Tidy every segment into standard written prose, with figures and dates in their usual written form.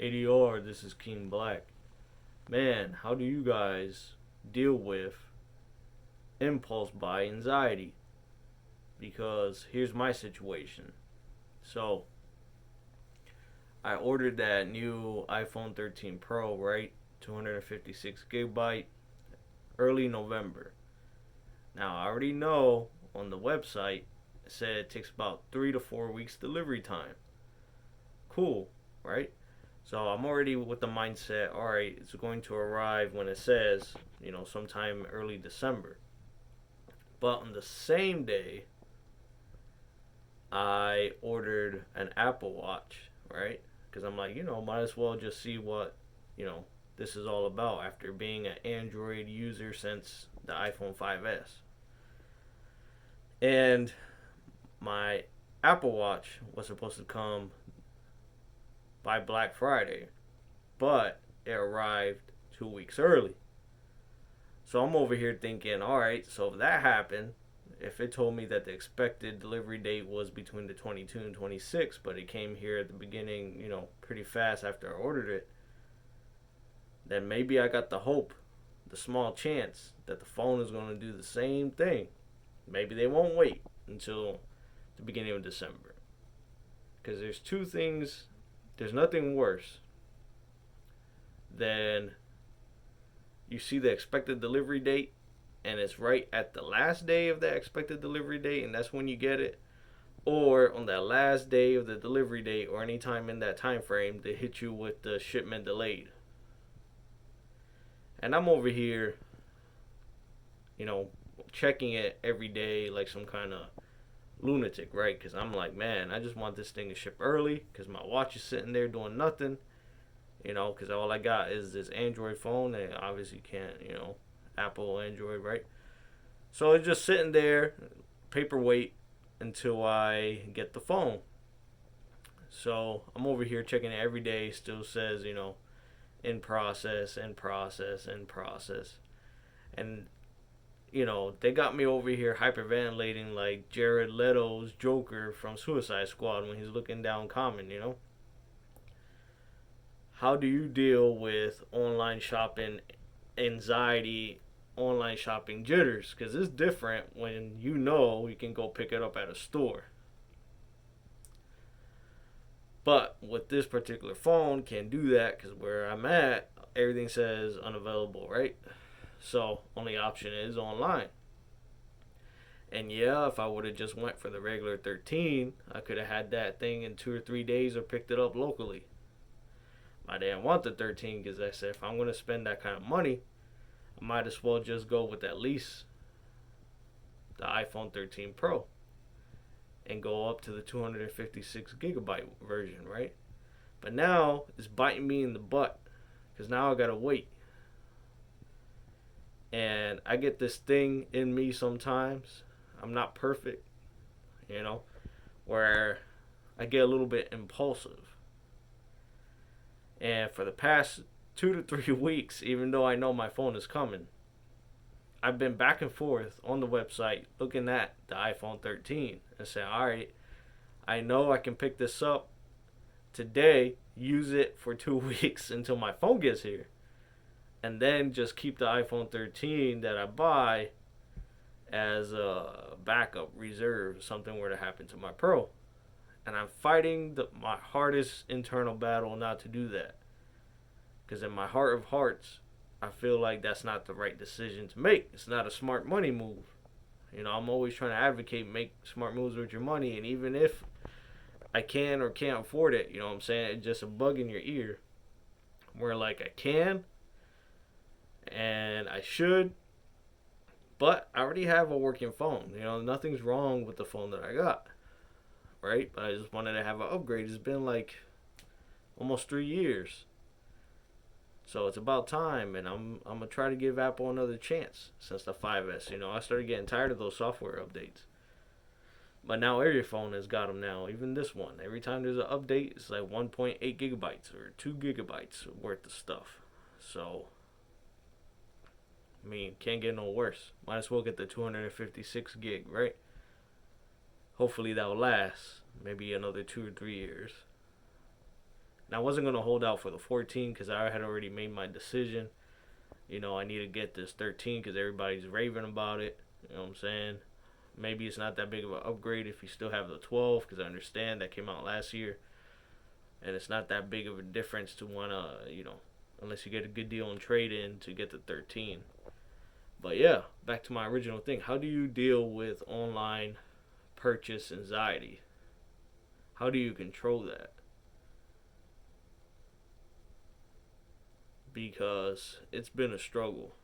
ADR, this is King Black. Man, how do you guys deal with impulse buy anxiety? Because here's my situation. So, I ordered that new iPhone 13 Pro, right? 256 gigabyte, early November. Now, I already know on the website it said it takes about 3 to 4 weeks delivery time. Cool, right? So I'm already with the mindset, all right, it's going to arrive when it says, sometime early December. But on the same day, I ordered an Apple Watch, right? Because I'm like, might as well just see what, you know, this is all about after being an Android user since the iPhone 5S. And my Apple Watch was supposed to come by Black Friday, but it arrived 2 weeks early. So I'm over here thinking, all right, so if that happened, if it told me that the expected delivery date was between the 22 and 26, but it came here at the beginning, pretty fast after I ordered it, then maybe I got the hope, the small chance that the phone is going to do the same thing. Maybe they won't wait until the beginning of December. Because there's nothing worse than you see the expected delivery date and it's right at the last day of that expected delivery date and that's when you get it, or on that last day of the delivery date or any time in that time frame they hit you with the shipment delayed. And I'm over here, you know checking it every day like some kind of lunatic, right? Because I'm like, man, I just want this thing to ship early because my watch is sitting there doing nothing, because all I got is this Android phone and obviously can't, Apple Android, right? So it's just sitting there, paperweight, until I get the phone. So I'm over here checking it every day. Still says, in process, in process, in process. And, they got me over here hyperventilating like Jared Leto's Joker from Suicide Squad when he's looking down Common. How do you deal with online shopping anxiety, online shopping jitters? Because it's different when you can go pick it up at a store. But with this particular phone, can't do that because where I'm at, everything says unavailable, right? So only option is online. And yeah, if I would have just went for the regular 13, I could have had that thing in 2 or 3 days or picked it up locally. I didn't want the 13 because I said if I'm going to spend that kind of money, I might as well just go with at least the iPhone 13 Pro and go up to the 256 gigabyte version, right? But now it's biting me in the butt because now I gotta wait. And I get this thing in me sometimes. I'm not perfect, you know, where I get a little bit impulsive. And for the past 2 to 3 weeks, even though I know my phone is coming, I've been back and forth on the website looking at the iPhone 13 and saying, all right, I know I can pick this up today, use it for 2 weeks until my phone gets here, and then just keep the iPhone 13 that I buy as a backup reserve if something were to happen to my Pro. And I'm fighting my hardest internal battle not to do that. Because in my heart of hearts, I feel like that's not the right decision to make. It's not a smart money move. I'm always trying to advocate make smart moves with your money. And even if I can or can't afford it, you know what I'm saying? It's just a bug in your ear. Where like I can and I should, but I already have a working phone. Nothing's wrong with the phone that I got. Right? But I just wanted to have an upgrade. It's been like almost 3 years. So it's about time, and I'm gonna try to give Apple another chance since the 5S. I started getting tired of those software updates. But now every phone has got them now, even this one. Every time there's an update, it's like 1.8 gigabytes or 2 gigabytes worth of stuff. So, I mean, can't get no worse. Might as well get the 256 gig, right? Hopefully that'll last maybe another 2 or 3 years. And I wasn't gonna hold out for the 14 because I had already made my decision. I need to get this 13 because everybody's raving about it. You know what I'm saying? Maybe it's not that big of an upgrade if you still have the 12 because I understand that came out last year, and it's not that big of a difference to wanna, unless you get a good deal on trade in to get the 13. But yeah, back to my original thing. How do you deal with online purchase anxiety? How do you control that? Because it's been a struggle.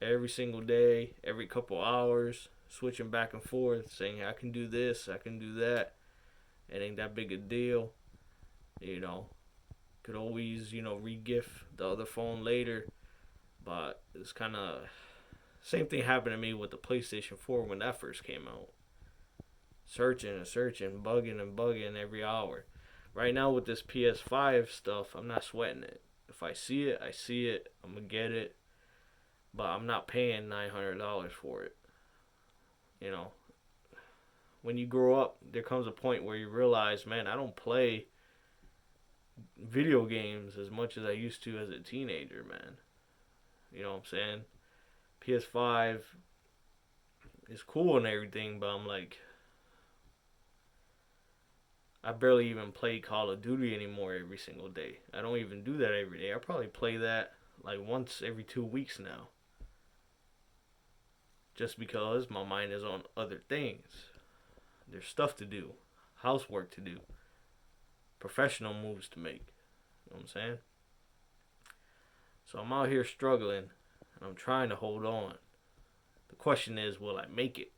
Every single day, every couple hours, switching back and forth, saying I can do this, I can do that. It ain't that big a deal. You know, could always, re-gift the other phone later. But it's kind of same thing happened to me with the PlayStation 4 when that first came out. Searching and searching, bugging and bugging every hour. Right now with this PS5 stuff, I'm not sweating it. If I see it, I see it. I'm gonna get it, but I'm not paying $900 for it. You know, when you grow up, there comes a point where you realize, man, I don't play video games as much as I used to as a teenager, man. You know what I'm saying? PS5 is cool and everything, but I'm like, I barely even play Call of Duty anymore every single day. I don't even do that every day. I probably play that like once every 2 weeks now. Just because my mind is on other things. There's stuff to do, housework to do, professional moves to make. You know what I'm saying? So I'm out here struggling and I'm trying to hold on. The question is, will I make it?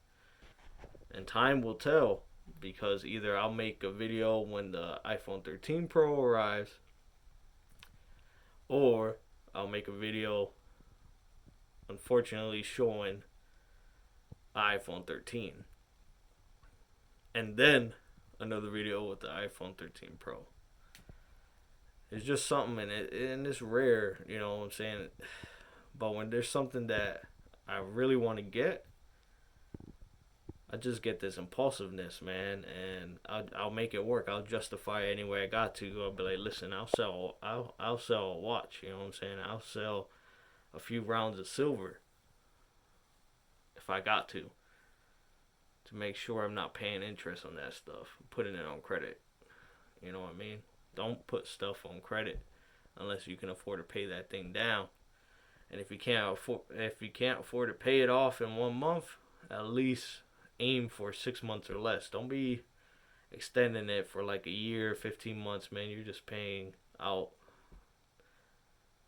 And time will tell because either I'll make a video when the iPhone 13 Pro arrives or I'll make a video unfortunately showing iPhone 13 and then another video with the iPhone 13 Pro. It's just something and it's rare, you know what I'm saying? But when there's something that I really want to get, I just get this impulsiveness, man, and I'll make it work. I'll justify it any way I got to. I'll be like, listen, I'll sell a watch. You know what I'm saying? I'll sell a few rounds of silver if I got to make sure I'm not paying interest on that stuff, putting it on credit. You know what I mean? Don't put stuff on credit unless you can afford to pay that thing down. And if you can't afford to pay it off in 1 month, at least aim for 6 months or less. Don't be extending it for like a year, 15 months, man. You're just paying out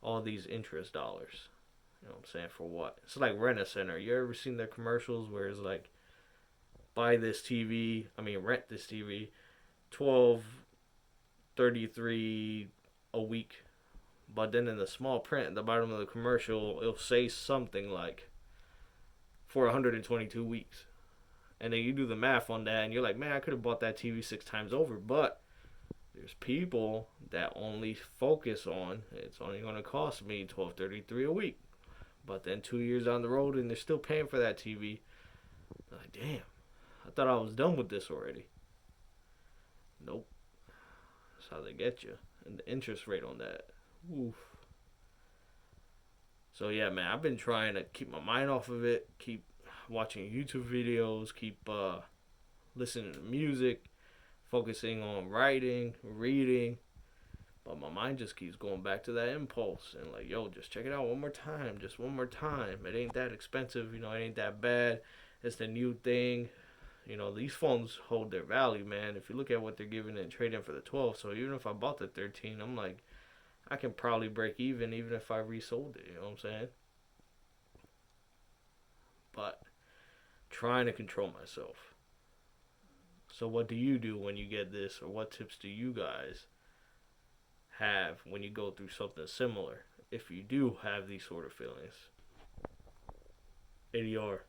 all these interest dollars. You know what I'm saying? For what? It's like Rent-A-Center. You ever seen the commercials where it's like, rent this TV, 12.33 a week. But then in the small print at the bottom of the commercial, it'll say something like, for 122 weeks. And then you do the math on that, and you're like, man, I could have bought that TV 6 times over. But there's people that only focus on it's only going to cost me $12.33 a week. But then 2 years down the road, and they're still paying for that TV. They're like, damn, I thought I was done with this already. Nope. That's how they get you. And the interest rate on that. Oof. So yeah, man, I've been trying to keep my mind off of it, keep watching YouTube videos, keep listening to music, focusing on writing, reading. But my mind just keeps going back to that impulse and like, yo, just check it out one more time, just one more time. It ain't that expensive, it ain't that bad. It's the new thing. These phones hold their value, man. If you look at what they're giving in trade in for the 12, so even if I bought the 13, I'm like, I can probably break even if I resold it, you know what I'm saying? But trying to control myself. So what do you do when you get this, or what tips do you guys have when you go through something similar, if you do have these sort of feelings? ADR.